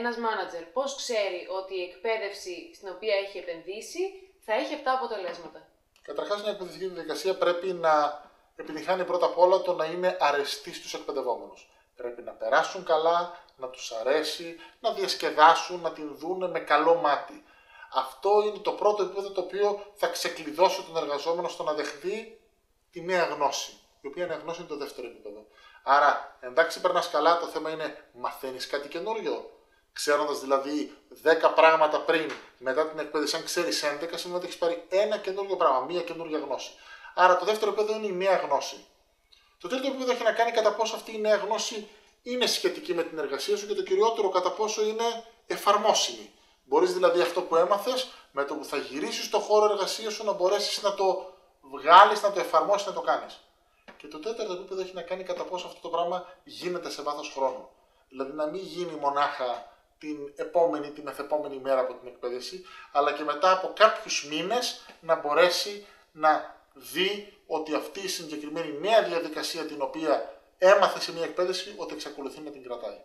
ένας μάνατζερ πώς ξέρει ότι η εκπαίδευση στην οποία έχει επενδύσει θα έχει αυτά αποτελέσματα? Καταρχάς, μια εκπαιδευτική διαδικασία πρέπει να επιτυχάνει πρώτα απ' όλα το να είναι αρεστή στους εκπαιδευόμενους. Πρέπει να περάσουν καλά, να τους αρέσει, να διασκεδάσουν, να την δούνε με καλό μάτι. Αυτό είναι το πρώτο επίπεδο το οποίο θα ξεκλειδώσει τον εργαζόμενο στο να δεχθεί τη νέα γνώση. Η οποία νέα γνώση είναι το δεύτερο επίπεδο. Άρα, εντάξει, περνάς καλά, το θέμα είναι μαθαίνεις κάτι καινούριο. Ξέροντας δηλαδή 10 πράγματα πριν, μετά την εκπαίδευση, αν ξέρεις 11, σημαίνει ότι έχεις πάρει ένα καινούριο πράγμα, μία καινούργια γνώση. Άρα, το δεύτερο επίπεδο είναι η νέα γνώση. Το τρίτο επίπεδο έχει να κάνει κατά πόσο αυτή η νέα γνώση είναι σχετική με την εργασία σου και το κυριότερο κατά πόσο είναι εφαρμόσιμη. Μπορείς δηλαδή αυτό που έμαθες, με το που θα γυρίσεις στο χώρο εργασίας σου, να μπορέσεις να το βγάλεις, να το εφαρμόσεις, να το κάνεις. Και το τέταρτο επίπεδο έχει να κάνει κατά πόσο αυτό το πράγμα γίνεται σε βάθος χρόνου. Δηλαδή να μην γίνει μονάχα την επόμενη, την μεθεπόμενη μέρα από την εκπαίδευση, αλλά και μετά από κάποιους μήνες να μπορέσει να δει ότι αυτή η συγκεκριμένη νέα διαδικασία την οποία έμαθε σε μια εκπαίδευση, ότι εξακολουθεί να την κρατάει.